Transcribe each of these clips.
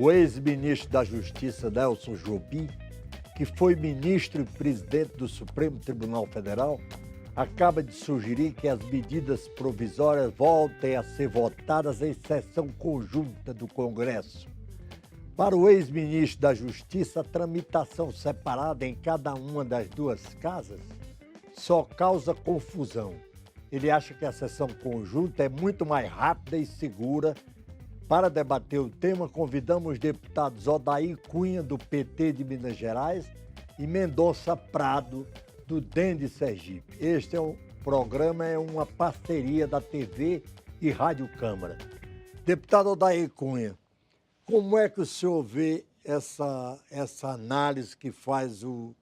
O ex-ministro da Justiça, Nelson Jobim, que foi ministro e presidente do Supremo Tribunal Federal, acaba de sugerir que as medidas provisórias voltem a ser votadas em sessão conjunta do Congresso. Para o ex-ministro da Justiça, a tramitação separada em cada uma das duas casas só causa confusão. Ele acha que a sessão conjunta é muito mais rápida e segura. Para debater o tema, convidamos os deputados Odair Cunha, do PT de Minas Gerais, e Mendonça Prado, do DEM de Sergipe. Este programa é uma parceria da TV e Rádio Câmara. Deputado Odair Cunha, como é que o senhor vê essa análise que faz o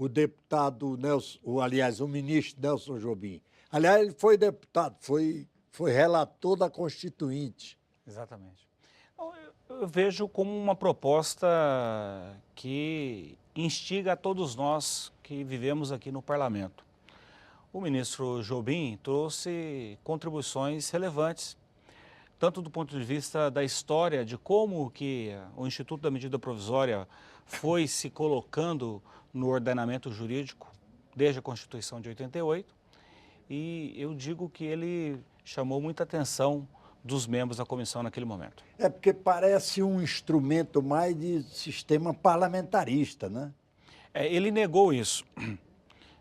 deputado Nelson, o ministro Nelson Jobim? Aliás, ele foi deputado, foi relator da Constituinte. Exatamente. Eu vejo como uma proposta que instiga a todos nós que vivemos aqui no Parlamento. O ministro Jobim trouxe contribuições relevantes, tanto do ponto de vista da história, de como que o Instituto da Medida Provisória foi se colocando no ordenamento jurídico desde a Constituição de 88, e eu digo que ele chamou muita atenção dos membros da comissão naquele momento. É porque parece um instrumento mais de sistema parlamentarista, né? Ele negou isso.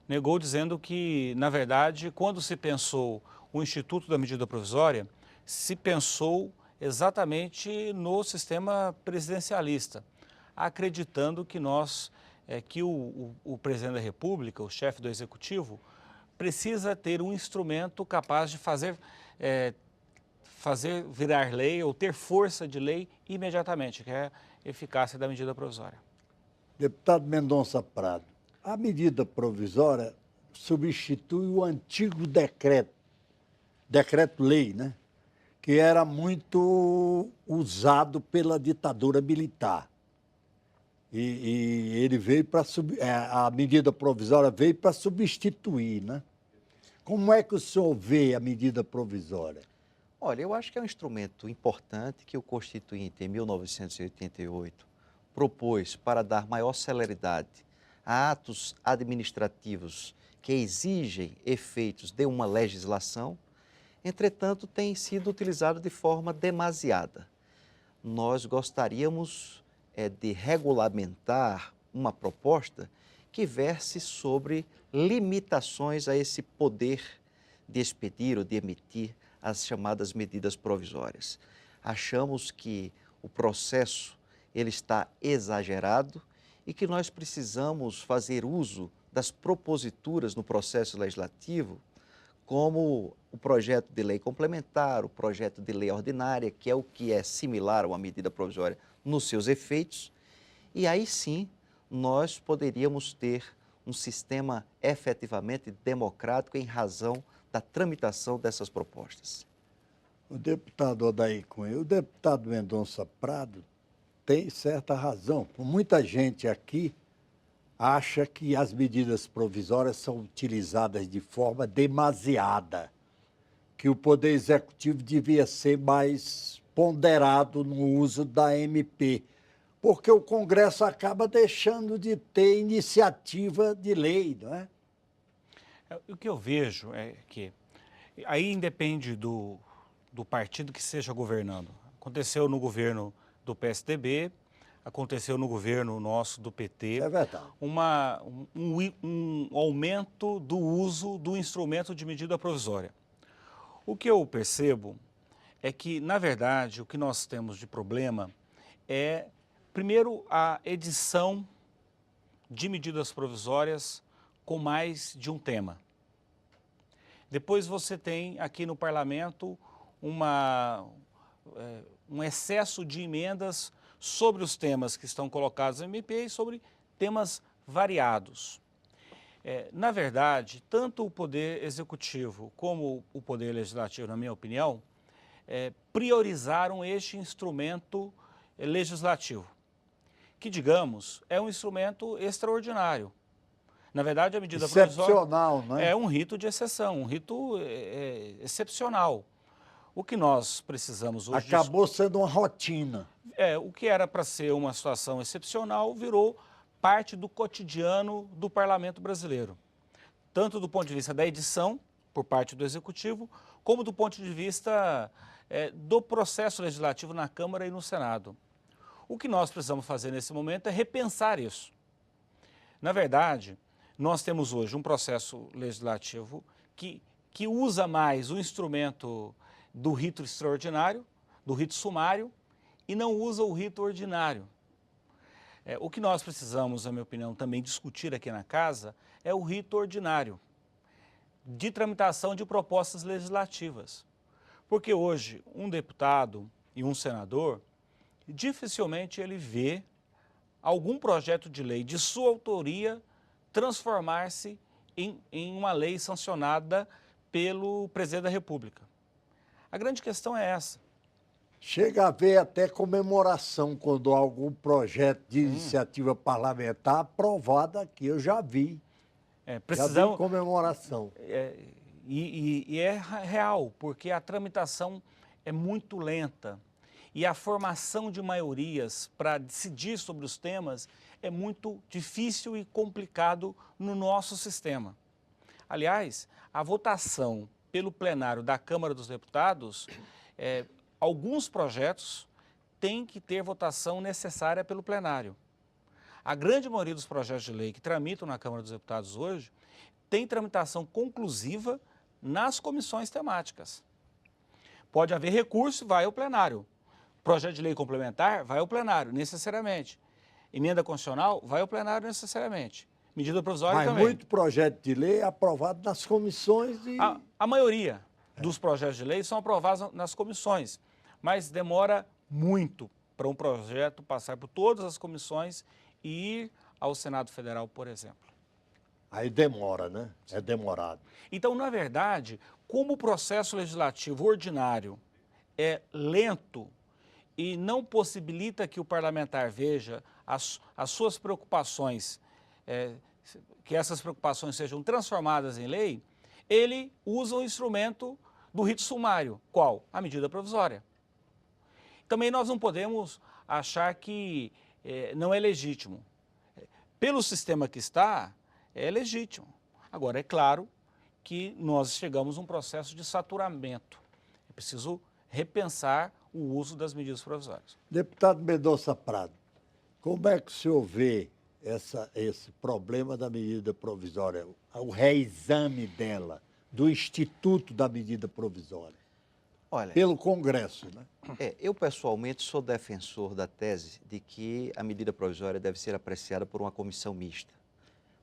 Negou dizendo que, na verdade, quando se pensou o Instituto da Medida Provisória, se pensou exatamente no sistema presidencialista, acreditando que o presidente da República, o chefe do Executivo, precisa ter um instrumento capaz de fazer virar lei ou ter força de lei imediatamente, que é a eficácia da medida provisória. Deputado Mendonça Prado, a medida provisória substitui o antigo decreto-lei, né? Que era muito usado pela ditadura militar. E ele veio para a medida provisória veio para substituir, né? Como é que o senhor vê a medida provisória? Olha, eu acho que é um instrumento importante que o Constituinte, em 1988, propôs para dar maior celeridade a atos administrativos que exigem efeitos de uma legislação. Entretanto, tem sido utilizado de forma demasiada. Nós gostaríamos de regulamentar uma proposta que verse sobre limitações a esse poder de expedir ou de emitir as chamadas medidas provisórias. Achamos que o processo ele está exagerado e que nós precisamos fazer uso das proposituras no processo legislativo, como o projeto de lei complementar, o projeto de lei ordinária, que é o que é similar a uma medida provisória nos seus efeitos, e aí sim nós poderíamos ter um sistema efetivamente democrático em razão da tramitação dessas propostas. O deputado Odair Cunha, o deputado Mendonça Prado tem certa razão. Muita gente aqui acha que as medidas provisórias são utilizadas de forma demasiada, que o Poder Executivo devia ser mais ponderado no uso da MP, porque o Congresso acaba deixando de ter iniciativa de lei, não é? O que eu vejo é que aí independe do partido que esteja governando. Aconteceu no governo do PSDB, aconteceu no governo nosso do PT. É verdade. Um aumento do uso do instrumento de medida provisória. O que eu percebo é que, na verdade, o que nós temos de problema é, primeiro, a edição de medidas provisórias com mais de um tema. Depois você tem aqui no parlamento um excesso de emendas sobre os temas que estão colocados no MP e sobre temas variados. Na verdade, tanto o Poder Executivo como o Poder Legislativo, na minha opinião, priorizaram este instrumento legislativo, que, digamos, é um instrumento extraordinário. Na verdade, a medida provisória né? É um rito de exceção, um rito excepcional. O que nós precisamos hoje... Acabou sendo uma rotina. O que era para ser uma situação excepcional virou parte do cotidiano do parlamento brasileiro. Tanto do ponto de vista da edição, por parte do Executivo, como do ponto de vista do processo legislativo na Câmara e no Senado. O que nós precisamos fazer nesse momento é repensar isso. Na verdade, nós temos hoje um processo legislativo que usa mais o instrumento do rito extraordinário, do rito sumário, e não usa o rito ordinário. O que nós precisamos, na minha opinião, também discutir aqui na Casa é o rito ordinário de tramitação de propostas legislativas. Porque hoje, um deputado e um senador, dificilmente ele vê algum projeto de lei de sua autoria transformar-se em uma lei sancionada pelo presidente da República. A grande questão é essa. Chega a haver até comemoração quando há algum projeto de iniciativa parlamentar aprovado aqui, eu já vi. Já vi comemoração. E é real, porque a tramitação é muito lenta e a formação de maiorias para decidir sobre os temas é muito difícil e complicado no nosso sistema. Aliás, a votação pelo plenário da Câmara dos Deputados, alguns projetos têm que ter votação necessária pelo plenário. A grande maioria dos projetos de lei que tramitam na Câmara dos Deputados hoje tem tramitação conclusiva nas comissões temáticas. Pode haver recurso, vai ao plenário. Projeto de lei complementar, vai ao plenário, necessariamente. Emenda constitucional, vai ao plenário necessariamente. Medida provisória Mas também. muito projeto de lei é aprovado nas comissões e... A maioria dos projetos de lei são aprovados nas comissões, mas demora muito para um projeto passar por todas as comissões e ir ao Senado Federal, por exemplo. Aí demora, né? É demorado. Então, na verdade, como o processo legislativo ordinário é lento e não possibilita que o parlamentar veja as suas preocupações, que essas preocupações sejam transformadas em lei, ele usa o instrumento do rito sumário. Qual? A medida provisória. Também nós não podemos achar que não é legítimo. Pelo sistema que está, é legítimo. Agora, é claro que nós chegamos a um processo de saturamento. É preciso repensar o uso das medidas provisórias. Deputado Mendonça Prado, como é que o senhor vê esse problema da medida provisória, o reexame dela, do Instituto da Medida Provisória? Olha, pelo Congresso, né? Eu pessoalmente sou defensor da tese de que a medida provisória deve ser apreciada por uma comissão mista.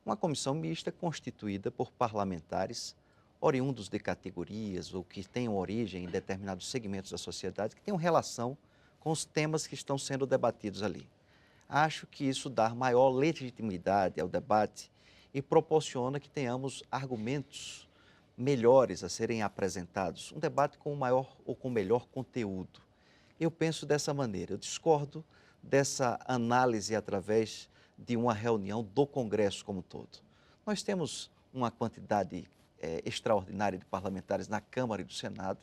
Uma comissão mista constituída por parlamentares oriundos de categorias ou que tenham origem em determinados segmentos da sociedade, que tenham relação com os temas que estão sendo debatidos ali. Acho que isso dá maior legitimidade ao debate e proporciona que tenhamos argumentos melhores a serem apresentados, um debate com maior ou com melhor conteúdo. Eu penso dessa maneira, eu discordo dessa análise através de uma reunião do Congresso como um todo. Nós temos uma quantidade extraordinária de parlamentares na Câmara e do Senado.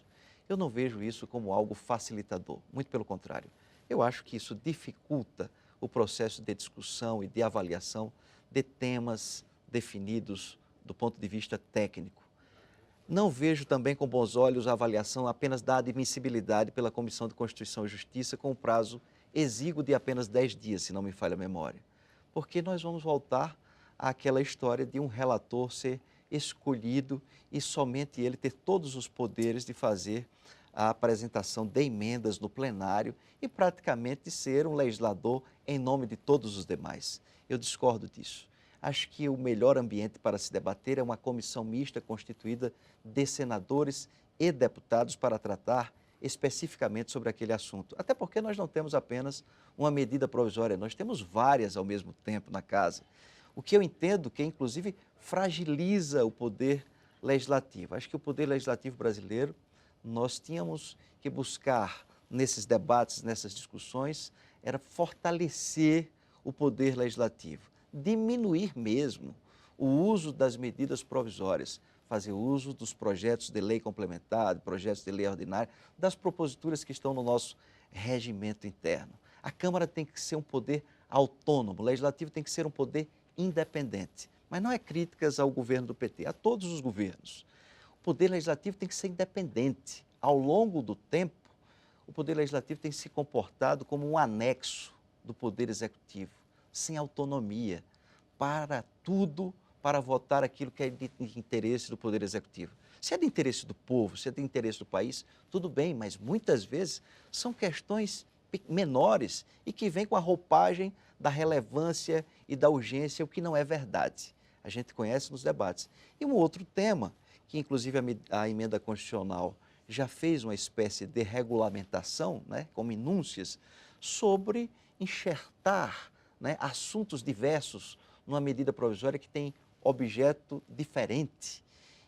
Eu não vejo isso como algo facilitador, muito pelo contrário. Eu acho que isso dificulta o processo de discussão e de avaliação de temas definidos do ponto de vista técnico. Não vejo também com bons olhos a avaliação apenas da admissibilidade pela Comissão de Constituição e Justiça com um prazo exíguo de apenas 10 dias, se não me falha a memória. Porque nós vamos voltar àquela história de um relator ser escolhido e somente ele ter todos os poderes de fazer a apresentação de emendas no plenário e praticamente ser um legislador em nome de todos os demais. Eu discordo disso. Acho que o melhor ambiente para se debater é uma comissão mista constituída de senadores e deputados para tratar especificamente sobre aquele assunto. Até porque nós não temos apenas uma medida provisória, nós temos várias ao mesmo tempo na casa. O que eu entendo que, inclusive, fragiliza o poder legislativo. Acho que o poder legislativo brasileiro, nós tínhamos que buscar nesses debates, nessas discussões, era fortalecer o poder legislativo, diminuir mesmo o uso das medidas provisórias, fazer uso dos projetos de lei complementar, projetos de lei ordinária, das proposituras que estão no nosso regimento interno. A Câmara tem que ser um poder autônomo, o Legislativo tem que ser um poder independente. Mas não é críticas ao governo do PT, a todos os governos. O Poder Legislativo tem que ser independente. Ao longo do tempo, o Poder Legislativo tem se comportado como um anexo do Poder Executivo, sem autonomia, para tudo, para votar aquilo que é de interesse do Poder Executivo. Se é de interesse do povo, se é de interesse do país, tudo bem, mas muitas vezes são questões menores e que vêm com a roupagem da relevância e da urgência, o que não é verdade. A gente conhece nos debates. E um outro tema, que inclusive a emenda constitucional já fez uma espécie de regulamentação, né, com minúcias, sobre enxertar, né, assuntos diversos numa medida provisória que tem objeto diferente.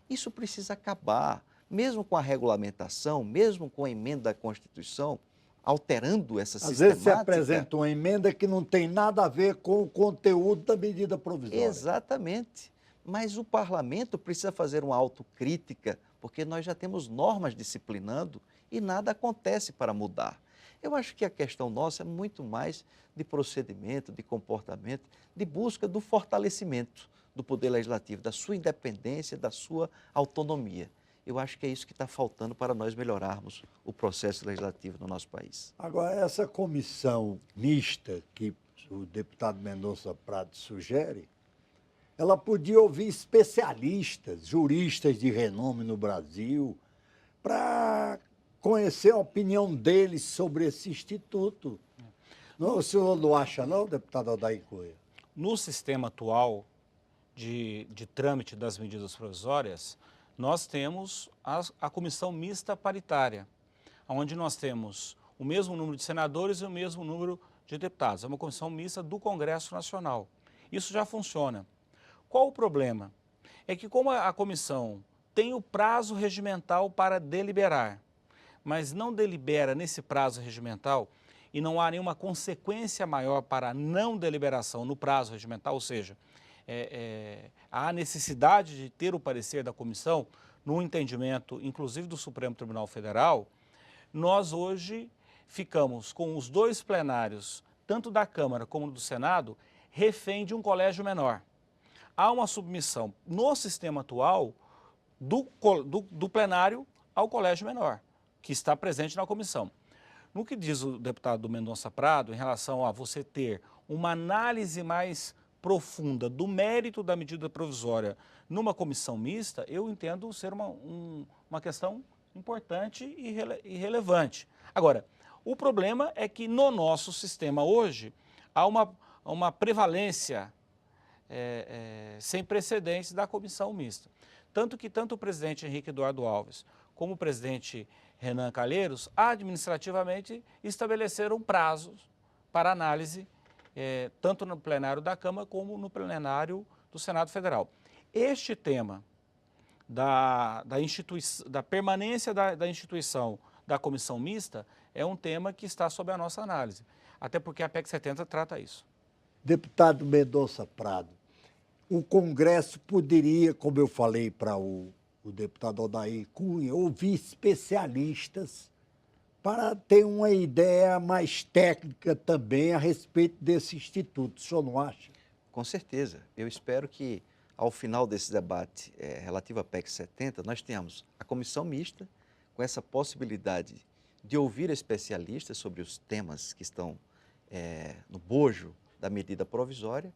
Isso precisa acabar, mesmo com a regulamentação, mesmo com a emenda à Constituição, alterando essa sistemática. Às vezes se apresenta uma emenda que não tem nada a ver com o conteúdo da medida provisória. Exatamente. Mas o parlamento precisa fazer uma autocrítica, porque nós já temos normas disciplinando e nada acontece para mudar. Eu acho que a questão nossa é muito mais de procedimento, de comportamento, de busca do fortalecimento do Poder Legislativo, da sua independência, da sua autonomia. Eu acho que é isso que está faltando para nós melhorarmos o processo legislativo no nosso país. Agora, essa comissão mista que o deputado Mendonça Prado sugere, ela podia ouvir especialistas, juristas de renome no Brasil, para conhecer a opinião deles sobre esse instituto. Não, o senhor não acha não, deputado Odair Cunha? No sistema atual de trâmite das medidas provisórias, nós temos a comissão mista paritária, onde nós temos o mesmo número de senadores e o mesmo número de deputados. É uma comissão mista do Congresso Nacional. Isso já funciona. Qual o problema? É que como a comissão tem o prazo regimental para deliberar, mas não delibera nesse prazo regimental e não há nenhuma consequência maior para a não deliberação no prazo regimental, ou seja, há necessidade de ter o parecer da comissão, no entendimento, inclusive do Supremo Tribunal Federal, nós hoje ficamos com os dois plenários, tanto da Câmara como do Senado, refém de um colégio menor. Há uma submissão no sistema atual do plenário ao colégio menor, que está presente na comissão. No que diz o deputado Mendonça Prado, em relação a você ter uma análise mais profunda do mérito da medida provisória numa comissão mista, eu entendo ser uma questão importante e relevante. Agora, o problema é que no nosso sistema hoje há uma prevalência sem precedentes da comissão mista. Tanto que tanto o presidente Henrique Eduardo Alves como o presidente Renan Calheiros, administrativamente, estabeleceram prazos para análise, tanto no plenário da Câmara como no plenário do Senado Federal. Este tema da permanência da instituição da comissão mista é um tema que está sob a nossa análise, até porque a PEC 70 trata isso. Deputado Mendonça Prado, o Congresso poderia, como eu falei para o deputado Odair Cunha, ouvir especialistas para ter uma ideia mais técnica também a respeito desse instituto. O senhor não acha? Com certeza. Eu espero que, ao final desse debate relativo à PEC 70, nós tenhamos a comissão mista com essa possibilidade de ouvir especialistas sobre os temas que estão no bojo da medida provisória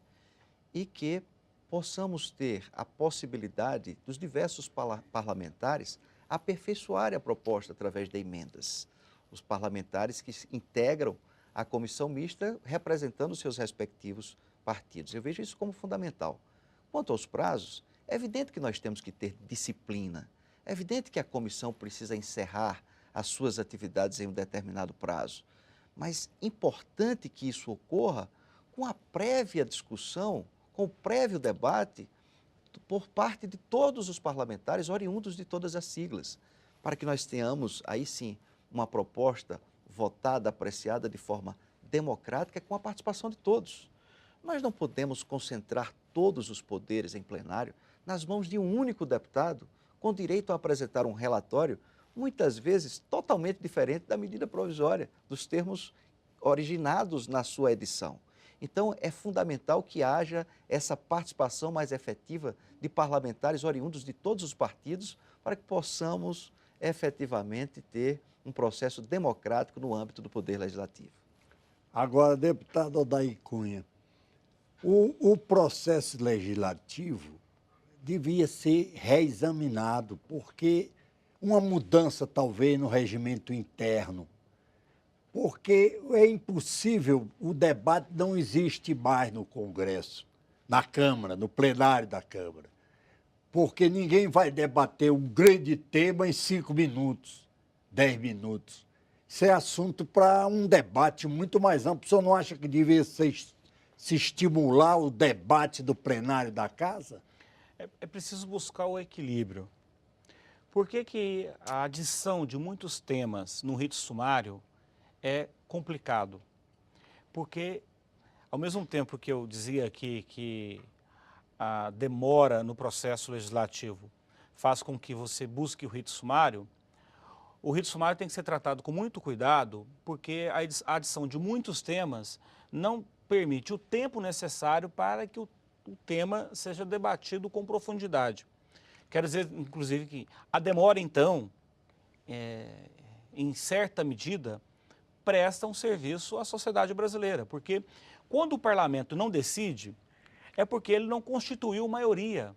e que possamos ter a possibilidade dos diversos parlamentares aperfeiçoarem a proposta através de emendas. Os parlamentares que integram a comissão mista representando os seus respectivos partidos. Eu vejo isso como fundamental. Quanto aos prazos, é evidente que nós temos que ter disciplina. É evidente que a comissão precisa encerrar as suas atividades em um determinado prazo. Mas importante que isso ocorra com a prévia discussão, com o prévio debate por parte de todos os parlamentares oriundos de todas as siglas, para que nós tenhamos, aí sim, uma proposta votada, apreciada de forma democrática com a participação de todos. Nós não podemos concentrar todos os poderes em plenário nas mãos de um único deputado, com direito a apresentar um relatório, muitas vezes totalmente diferente da medida provisória, dos termos originados na sua edição. Então, é fundamental que haja essa participação mais efetiva de parlamentares oriundos de todos os partidos para que possamos efetivamente ter um processo democrático no âmbito do Poder Legislativo. Agora, deputado Odair Cunha, o processo legislativo devia ser reexaminado, porque uma mudança talvez no regimento interno, porque é impossível, o debate não existe mais no Congresso, na Câmara, no plenário da Câmara, porque ninguém vai debater um grande tema em 5 minutos, 10 minutos. Isso é assunto para um debate muito mais amplo. O senhor não acha que devia se estimular o debate do plenário da Casa? É preciso buscar o equilíbrio. Por que a adição de muitos temas no rito sumário é complicado? Porque, ao mesmo tempo que eu dizia aqui que a demora no processo legislativo faz com que você busque o rito sumário tem que ser tratado com muito cuidado, porque a adição de muitos temas não permite o tempo necessário para que o tema seja debatido com profundidade. Quero dizer, inclusive, que a demora, então, em certa medida, presta um serviço à sociedade brasileira, porque quando o parlamento não decide, é porque ele não constituiu maioria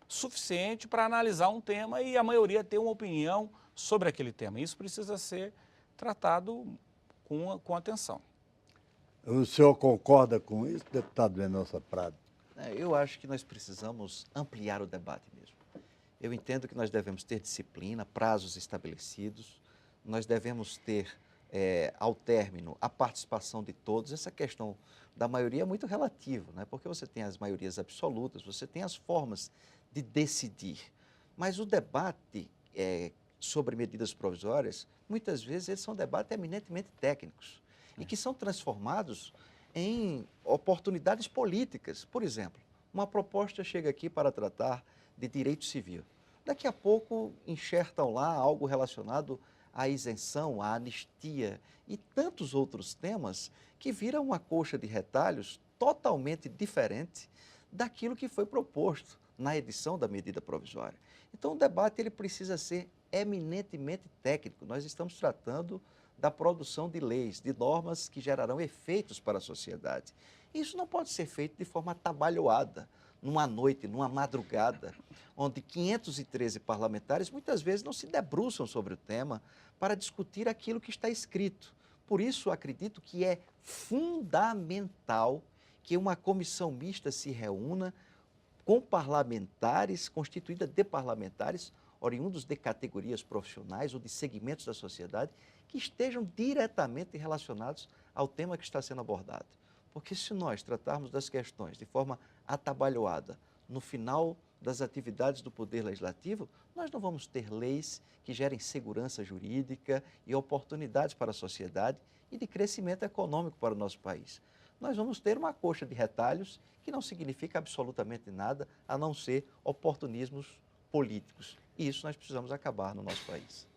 suficiente para analisar um tema e a maioria ter uma opinião sobre aquele tema. Isso precisa ser tratado com atenção. O senhor concorda com isso, deputado Mendonça Prado? Eu acho que nós precisamos ampliar o debate mesmo. Eu entendo que nós devemos ter disciplina, prazos estabelecidos, nós devemos ter, ao término, a participação de todos. Essa questão da maioria é muito relativa, né? Porque você tem as maiorias absolutas, você tem as formas de decidir. Mas o debate sobre medidas provisórias, muitas vezes eles são debates eminentemente técnicos e que são transformados em oportunidades políticas. Por exemplo, uma proposta chega aqui para tratar de direito civil. Daqui a pouco enxertam lá algo relacionado à isenção, à anistia e tantos outros temas que viram uma coxa de retalhos totalmente diferente daquilo que foi proposto na edição da medida provisória. Então, o debate ele precisa ser eminentemente técnico. Nós estamos tratando da produção de leis, de normas que gerarão efeitos para a sociedade. Isso não pode ser feito de forma atabalhoada, numa noite, numa madrugada, onde 513 parlamentares muitas vezes não se debruçam sobre o tema para discutir aquilo que está escrito. Por isso, acredito que é fundamental que uma comissão mista se reúna com parlamentares, constituída de parlamentares, oriundos de categorias profissionais ou de segmentos da sociedade, que estejam diretamente relacionados ao tema que está sendo abordado. Porque se nós tratarmos das questões de forma atabalhoada, no final das atividades do Poder Legislativo, nós não vamos ter leis que gerem segurança jurídica e oportunidades para a sociedade e de crescimento econômico para o nosso país. Nós vamos ter uma coxa de retalhos que não significa absolutamente nada a não ser oportunismos políticos. E isso nós precisamos acabar no nosso país.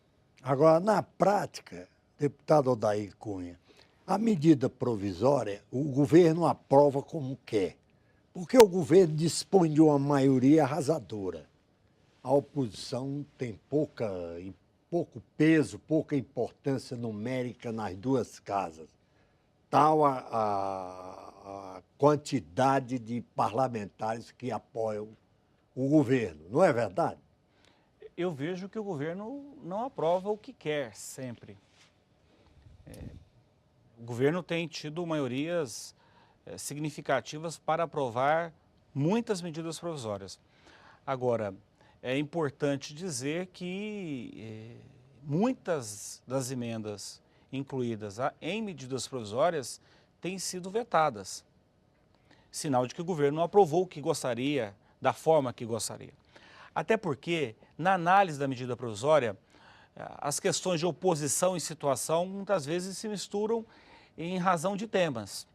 Agora, na prática, deputado Odair Cunha, a medida provisória, o governo aprova como quer, porque o governo dispõe de uma maioria arrasadora. A oposição tem pouco peso, pouca importância numérica nas duas casas. Tal a quantidade de parlamentares que apoiam o governo, não é verdade? Eu vejo que o governo não aprova o que quer sempre. O governo tem tido maiorias significativas para aprovar muitas medidas provisórias. Agora, é importante dizer que muitas das emendas incluídas em medidas provisórias têm sido vetadas. Sinal de que o governo não aprovou o que gostaria, da forma que gostaria. Até porque, na análise da medida provisória, as questões de oposição e situação muitas vezes se misturam em razão de temas.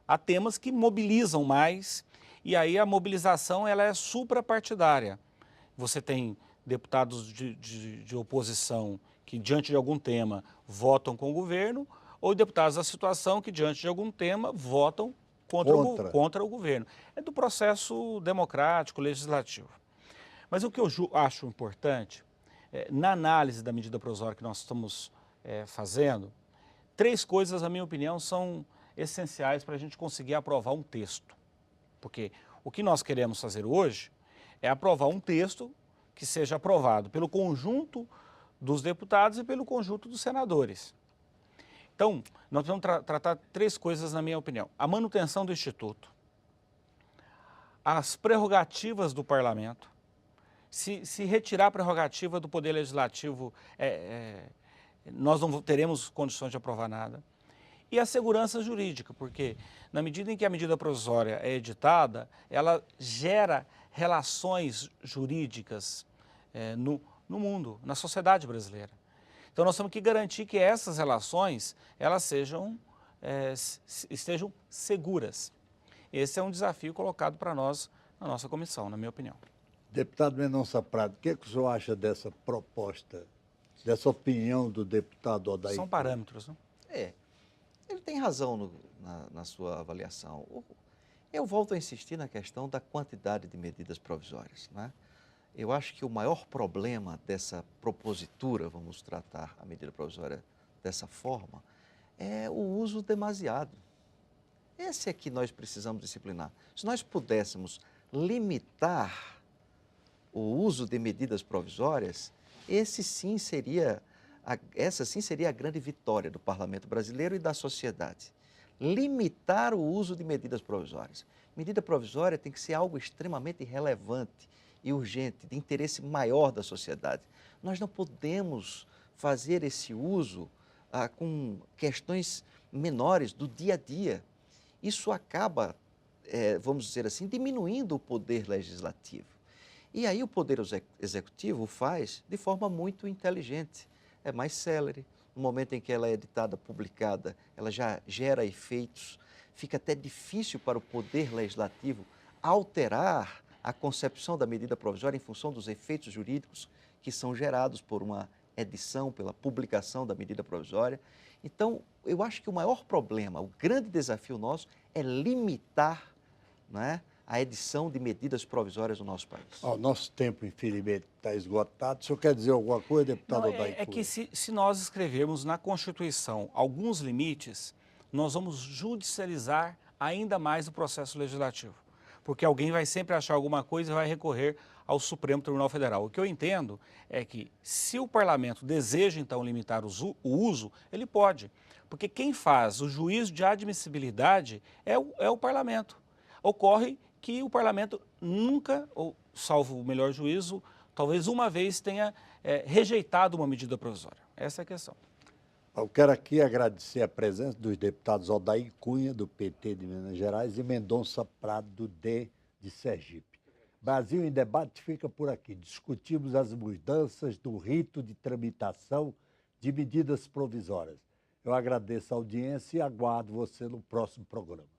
Há temas que mobilizam mais E aí a mobilização ela é suprapartidária. Você tem deputados de oposição que, diante de algum tema, votam com o governo, ou deputados da situação que, diante de algum tema, votam contra o governo. É do processo democrático, legislativo. Mas o que eu acho importante, na análise da medida provisória que nós estamos fazendo, 3 coisas, na minha opinião, são essenciais para a gente conseguir aprovar um texto. Porque o que nós queremos fazer hoje é aprovar um texto que seja aprovado pelo conjunto dos deputados e pelo conjunto dos senadores. Então, nós vamos tratar 3 coisas, na minha opinião. A manutenção do Instituto, as prerrogativas do Parlamento. Se retirar a prerrogativa do Poder Legislativo, nós não teremos condições de aprovar nada. E a segurança jurídica, porque na medida em que a medida provisória é editada, ela gera relações jurídicas no mundo, na sociedade brasileira. Então nós temos que garantir que essas relações elas estejam seguras. Esse é um desafio colocado para nós na nossa comissão, na minha opinião. Deputado Mendonça Prado, o que o senhor acha dessa proposta, dessa opinião do deputado Odair? São parâmetros, não? Ele tem razão na sua avaliação. Eu volto a insistir na questão da quantidade de medidas provisórias, né? Eu acho que o maior problema dessa propositura, vamos tratar a medida provisória dessa forma, é o uso demasiado. Esse é que nós precisamos disciplinar. Se nós pudéssemos limitar o uso de medidas provisórias, essa sim seria a grande vitória do Parlamento brasileiro e da sociedade. Limitar o uso de medidas provisórias. Medida provisória tem que ser algo extremamente relevante e urgente, de interesse maior da sociedade. Nós não podemos fazer esse uso com questões menores do dia a dia. Isso acaba, vamos dizer assim, diminuindo o poder legislativo. E aí o poder executivo faz de forma muito inteligente. É mais célere, no momento em que ela é editada, publicada, ela já gera efeitos. Fica até difícil para o poder legislativo alterar a concepção da medida provisória em função dos efeitos jurídicos que são gerados por uma edição, pela publicação da medida provisória. Então, eu acho que o maior problema, o grande desafio nosso é limitar, né, a edição de medidas provisórias no nosso país. O nosso tempo, infelizmente, está esgotado. O senhor quer dizer alguma coisa, deputado Odair? É que se nós escrevermos na Constituição alguns limites, nós vamos judicializar ainda mais o processo legislativo. Porque alguém vai sempre achar alguma coisa e vai recorrer ao Supremo Tribunal Federal. O que eu entendo é que, se o parlamento deseja, então, limitar o uso, ele pode. Porque quem faz o juízo de admissibilidade é o parlamento. Ocorre que o parlamento nunca, ou salvo o melhor juízo, talvez uma vez tenha rejeitado uma medida provisória. Essa é a questão. Eu quero aqui agradecer a presença dos deputados Odair Cunha, do PT de Minas Gerais, e Mendonça Prado, do DEM de Sergipe. Brasil em Debate fica por aqui. Discutimos as mudanças do rito de tramitação de medidas provisórias. Eu agradeço a audiência e aguardo você no próximo programa.